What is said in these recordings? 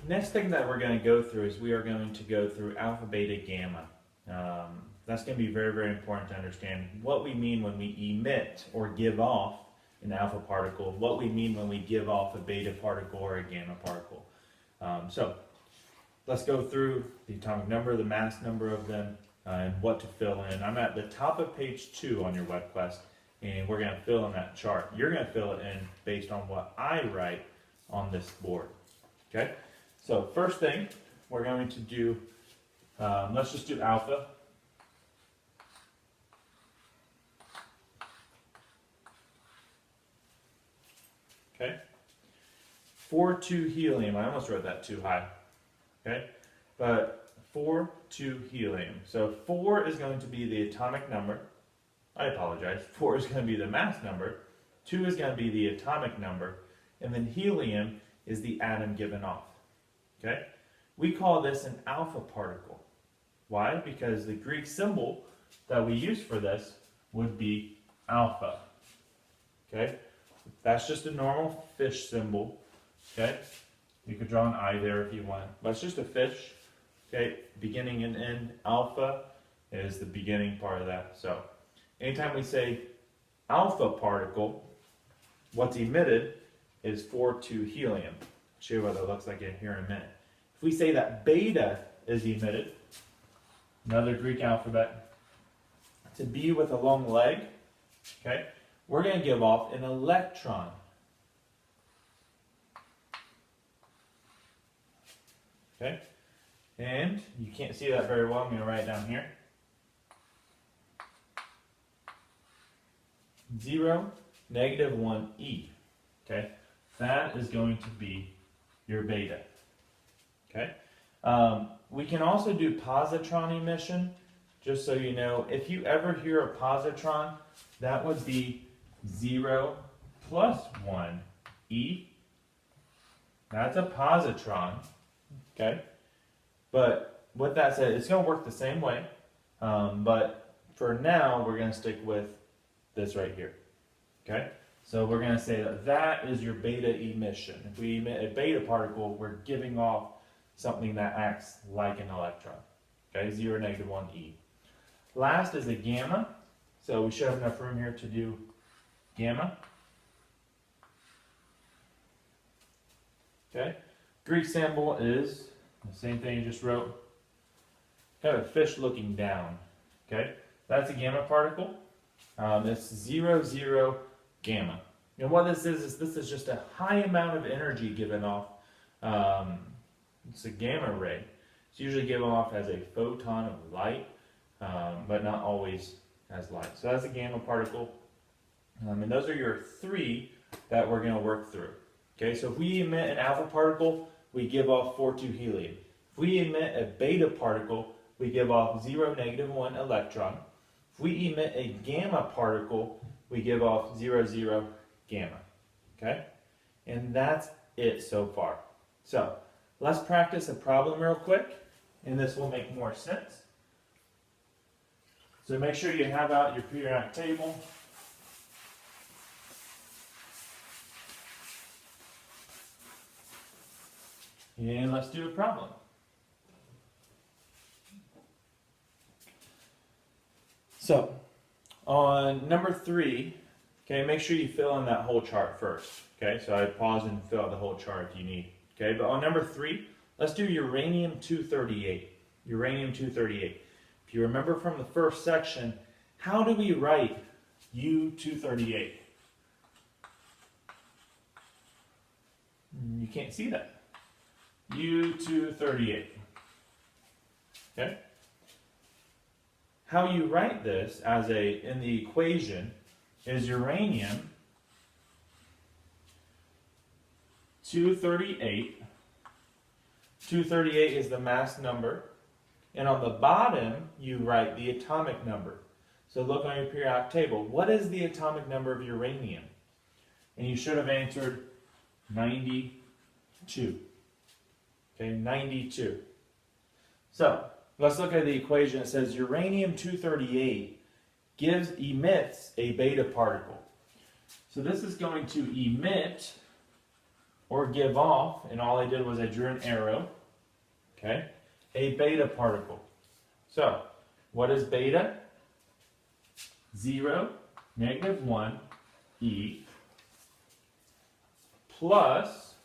next thing that we're going to go through is we are going to go through alpha, beta, gamma. That's going to be very, very important to understand what we mean when we emit or give off an alpha particle, what we mean when we give off a beta particle or a gamma particle. So let's go through the atomic number, the mass number of them, and what to fill in. I'm at the top of page 2 on your web quest, and we're going to fill in that chart. You're going to fill it in based on what I write on this board. Okay? So first thing we're going to do, let's just do alpha. Okay? 4,2 helium. I almost wrote that too high. Okay? But 4,2 helium. So 4 is going to be the atomic number. I apologize. 4 is going to be the mass number. 2 is going to be the atomic number. And then helium is the atom given off. Okay? We call this an alpha particle. Why? Because the Greek symbol that we use for this would be alpha. Okay? That's just a normal fish symbol. Okay? You could draw an eye there if you want. But it's just a fish. Okay? Beginning and end. Alpha is the beginning part of that. So, anytime we say alpha particle, what's emitted is 4,2 helium. I'll show you what that looks like here in a minute. If we say that beta is emitted, another Greek alphabet, to be with a long leg, okay, we're going to give off an electron. Okay, and you can't see that very well. I'm going to write it down here. 0, -1 e. Okay, that is going to be your beta. Okay, we can also do positron emission. Just so you know, if you ever hear a positron, that would be 0 + 1 e. That's a positron. Okay, but with that said, it's going to work the same way. But for now, we're going to stick with this right here. Okay, so we're going to say that that is your beta emission. If we emit a beta particle, we're giving off something that acts like an electron. Okay, 0, -1 e. Last is a gamma. So we should have enough room here to do gamma. Okay, Greek symbol is the same thing you just wrote. Kind of a fish looking down. Okay, that's a gamma particle. It's 0, 0, gamma. And what this is just a high amount of energy given off. It's a gamma ray. It's usually given off as a photon of light, but not always as light. So that's a gamma particle. And those are your 3 that we're going to work through. Okay, so if we emit an alpha particle, we give off 4,2 helium. If we emit a beta particle, we give off 0, -1 electron. If we emit a gamma particle, we give off 0, 0, gamma. Okay? And that's it so far. So, let's practice a problem real quick, and this will make more sense. So make sure you have out your periodic table. And let's do a problem. So, on number 3, okay, make sure you fill in that whole chart first. Okay, so I pause and fill out the whole chart if you need. Okay, but on number 3, let's do uranium-238. Uranium-238. If you remember from the first section, how do we write U-238? You can't see that. U-238. Okay? How you write this as in the equation is uranium 238. 238 is the mass number. And on the bottom, you write the atomic number. So look on your periodic table. What is the atomic number of uranium? And you should have answered 92. Okay, 92. So, let's look at the equation. It says uranium-238 emits a beta particle. So this is going to emit or give off, and all I did was I drew an arrow, okay, a beta particle. So, what is beta? 0, -1, e, plus,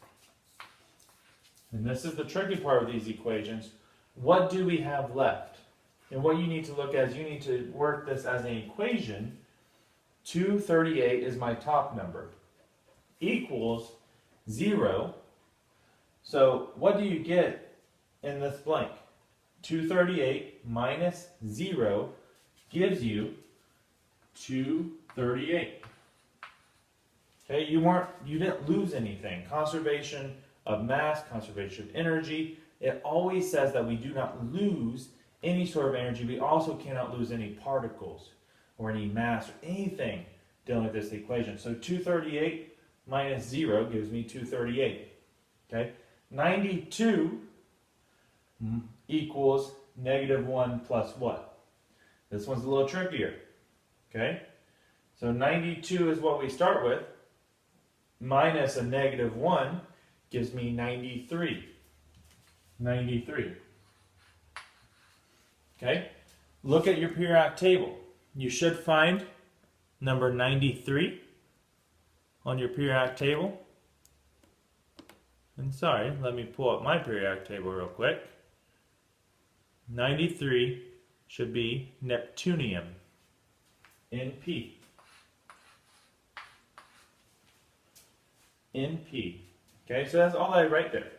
and this is the tricky part of these equations, what do we have left? And what you need to look at is you need to work this as an equation. 238 is my top number, equals 0. So what do you get in this blank? 238 minus 0 gives you 238. Okay, you didn't lose anything. Conservation of mass, conservation of energy. It always says that we do not lose any sort of energy. We also cannot lose any particles or any mass or anything dealing with this equation. So 238 minus 0 gives me 238. Okay, 92 equals -1 plus what? This one's a little trickier. Okay, so 92 is what we start with, minus a -1 gives me 93. 93. Okay, look at your periodic table. You should find number 93 on your periodic table. And sorry, let me pull up my periodic table real quick. 93 should be Neptunium, Np. Np. Okay, so that's all I write there.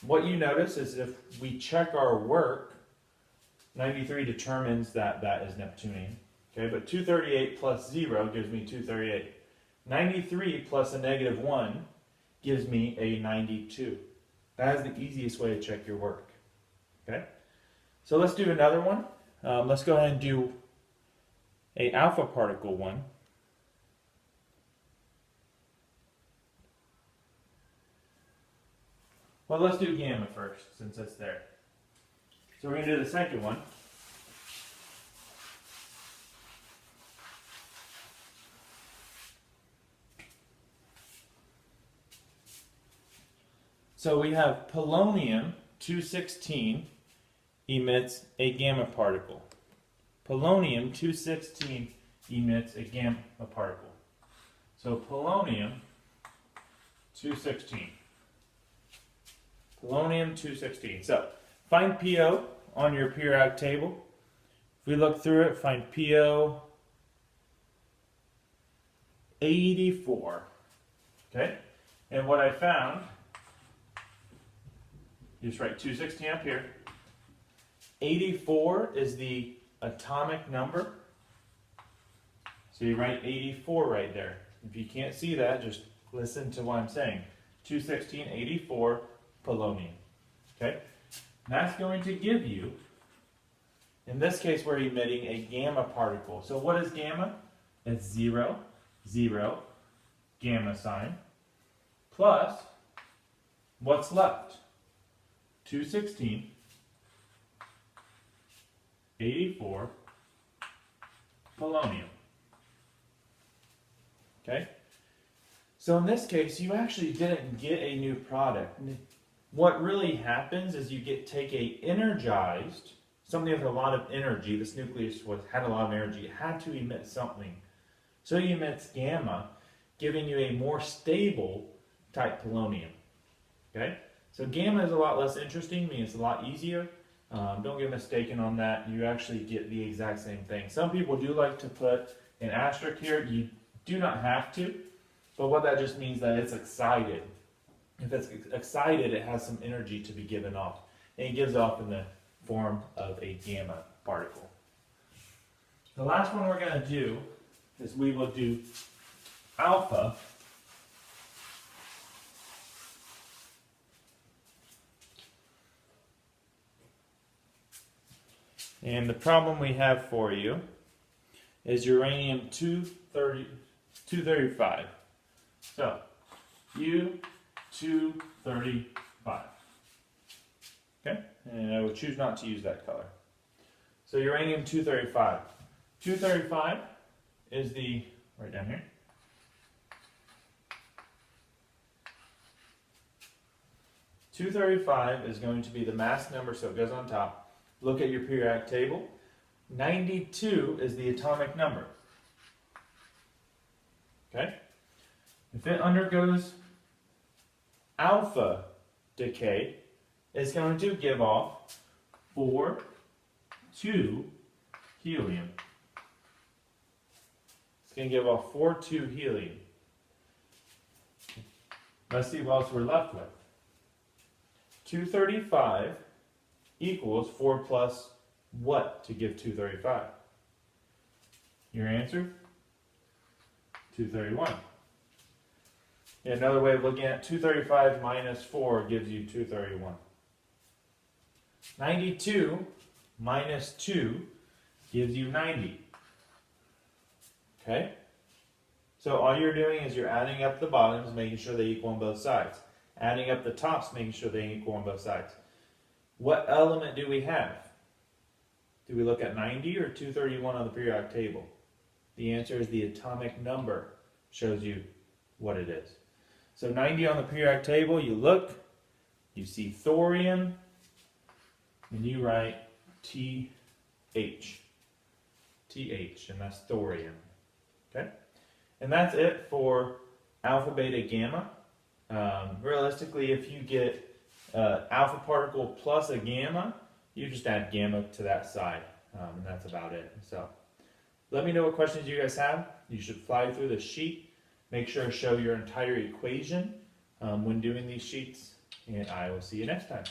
What you notice is if we check our work, 93 determines that that is Neptunium. Okay, but 238 plus 0 gives me 238. 93 plus a -1 gives me a 92. That is the easiest way to check your work. Okay, so let's do another one. Let's go ahead and do a alpha particle one. Well, let's do gamma first, since it's there. So we're going to do the second one. So we have polonium-216 emits a gamma particle. Polonium-216 emits a gamma particle. So polonium-216. Polonium-216. So find PO on your periodic table. If we look through it, find PO 84. Okay? And what I found, you just write 216 up here. 84 is the atomic number. So you write 84 right there. If you can't see that, just listen to what I'm saying. 216, 84, polonium. Okay? And that's going to give you, in this case, we're emitting a gamma particle. So what is gamma? It's 0, 0, gamma sign, plus, what's left? 216, 84, polonium. Okay? So in this case, you actually didn't get a new product. What really happens is you take a energized, something with a lot of energy. This nucleus had a lot of energy. It had to emit something. So it emits gamma, giving you a more stable type polonium. Okay? So gamma is a lot less interesting. I mean, it's a lot easier. Don't get mistaken on that. You actually get the exact same thing. Some people do like to put an asterisk here. You do not have to. But what that just means that it's excited. If it's excited, it has some energy to be given off. And it gives off in the form of a gamma particle. The last one we're going to do is we will do alpha. And the problem we have for you is uranium-235. So, U-235. Okay? And I will choose not to use that color. So uranium-235. 235 is the, right down here, 235 is going to be the mass number, so it goes on top. Look at your periodic table. 92 is the atomic number. Okay? If it undergoes alpha decay, it's going to give off 4,2 helium. It's going to give off 4,2 helium. Let's see what else we're left with. 235 equals 4 plus what to give 235? Your answer? 231. Another way of looking at 235 minus 4 gives you 231. 92 minus 2 gives you 90. Okay? So all you're doing is you're adding up the bottoms, making sure they equal on both sides. Adding up the tops, making sure they equal on both sides. What element do we have? Do we look at 90 or 231 on the periodic table? The answer is the atomic number. Shows you what it is. So 90 on the periodic table, you look, you see thorium, and you write TH. TH, and that's thorium. Okay? And that's it for alpha, beta, gamma. Realistically, if you get alpha particle plus a gamma, you just add gamma to that side, and that's about it. So let me know what questions you guys have. You should fly through the sheet. Make sure to show your entire equation when doing these sheets, and I will see you next time.